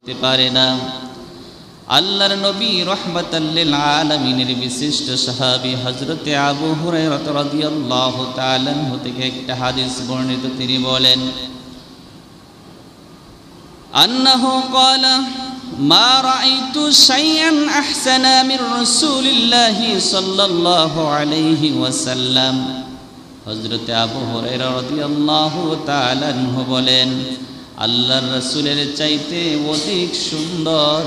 করতে পারে না। আল্লাহর নবী রাহমাতাল লিল আলামিনের বিশিষ্ট সাহাবী হযরতে আবু হুরায়রা রাদিয়াল্লাহু তাআলা আনহু থেকে একটা হাদিস বর্ণিত, তিনি বলেন আন্নাহু ক্বালা মা রাআইতু শাইআন আহসানা মির রাসূলিল্লাহি সাল্লাল্লাহু আলাইহি ওয়াসাল্লাম। হযরতে আবু হুরায়রা রাদিয়াল্লাহু তাআলা আনহু বলেন, আল্লাহর রাসূলের চাইতে অধিক সুন্দর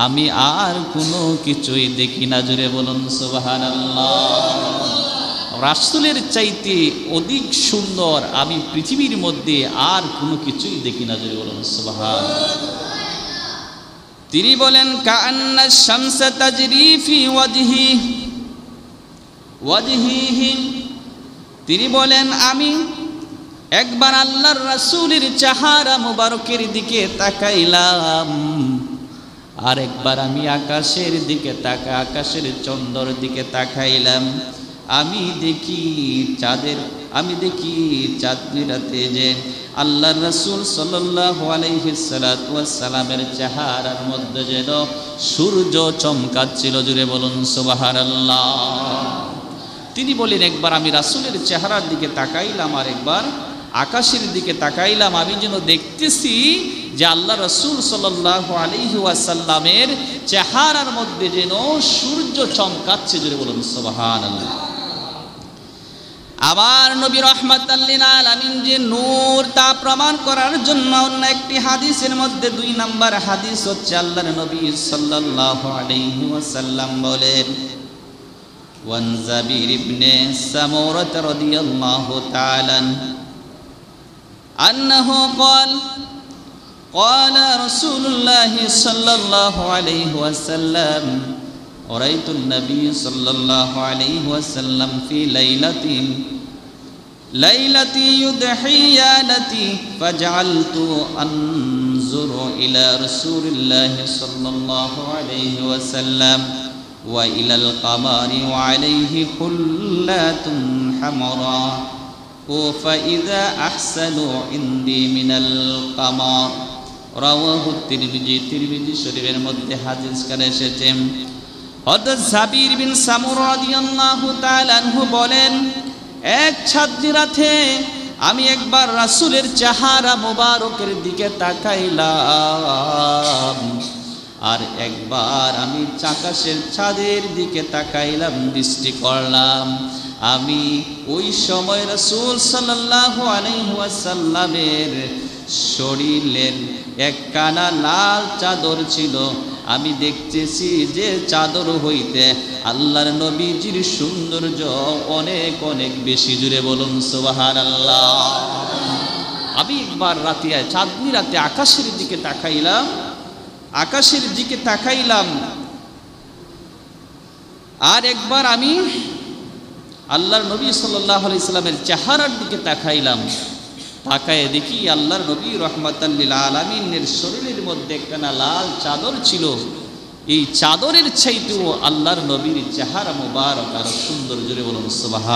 আমি আর কোনো কিছুই দেখি না। জোরে বলুন সুবহানাল্লাহ। রাসূলের চাইতে অধিক সুন্দর আমি পৃথিবীর মধ্যে আর কোনো কিছুই দেখি না। জোরে বলুন সুবহানাল্লাহ। তিনি বলেন কাআন্না শামসা তাজরি ফি ওয়াজহিহি। তিনি বলেন আমি একবার আল্লাহর রাসূলের চেহারা মুবারকের দিকে তাকাইলাম, আর একবার আমি আকাশের দিকে আকাশের চন্দ্রের দিকে তাকাইলাম। আমি দেখি চাঁদনি রাতে যে আল্লাহর রাসূল সাল্লাল্লাহু আলাইহি সাল্লামের চেহারার মধ্যে যেন সূর্য চমকাচ্ছিল। জুড়ে বলুন সুবহানাল্লাহ। তিনি বলেন একবার আমি রাসূলের চেহারার দিকে তাকাইলাম, আর একবার আকাশের দিকে তাকাইলাম। আমি যেন দেখতেছি যে আল্লাহ রাসূল সাল্লাল্লাহু আলাইহি ওয়াসাল্লামের চেহারার মধ্যে যেন সূর্য চমকাচ্ছে। জোরে বলুন সুবহানাল্লাহ। আমার নবী রাহমাতাল লিল আলামিন যে নূর, তা প্রমাণ করার জন্য অন্য একটি হাদিসের মধ্যে 2 নম্বর হাদিস হচ্ছে আল্লাহর নবী সাল্লাল্লাহু আলাইহি ওয়াসাল্লাম বলেন ওয়ান জাবির ইবনে সামুরা রাদিয়াল্লাহু তাআলা أنه قال رسول الله صلى الله عليه وسلم رأيت النبي صلى الله عليه وسلم في ليلة يضحيانتي فجعلت أنظر إلى رسول الله صلى الله عليه وسلم وإلى القمر وعليه حلة حمراء فإذا أحسن عندي من القمر رواه الترمذي। তিরমিজি শরীফের মধ্যে হাদিস কানে এসেছে হযরত জাবির বিন সামুরা রাদিয়াল্লাহু তাআলা আনহু বলেন, এক চাঁদনি রাতে আমি একবার রাসূলের চেহারা মোবারকের দিকে তাকাইলাম, আর একবার আমি আকাশের চাঁদের দিকে তাকাইলাম, দৃষ্টি করলাম। আমি ওই সময় রাসূল সাল্লাল্লাহু আলাইহি ওয়াসাল্লামের শরীরের একখানা লাল চাদর ছিল। আমি দেখতেছি যে চাদর হইতে আল্লাহর নবীজির সৌন্দর্য অনেক অনেক বেশি। জুড়ে বলুন সুবহানাল্লাহ। আমি একবার রাতে চাঁদনি রাতে আকাশের দিকে তাকাইলাম, আর একবার আমি আল্লাহর নবী সাল্লাল্লাহু আলাইহি সাল্লামের চেহারার দিকে তাকাইলাম। তাকায়ে দেখি আল্লাহর নবী রাহমাতাল লিল আলামিনের শরীরের মধ্যে একখানা লাল চাদর ছিল। এই চাদরের চাইতেও আল্লাহর নবীর চেহারা মুবারক আর সুন্দর। জোরে বলুন সুবহান।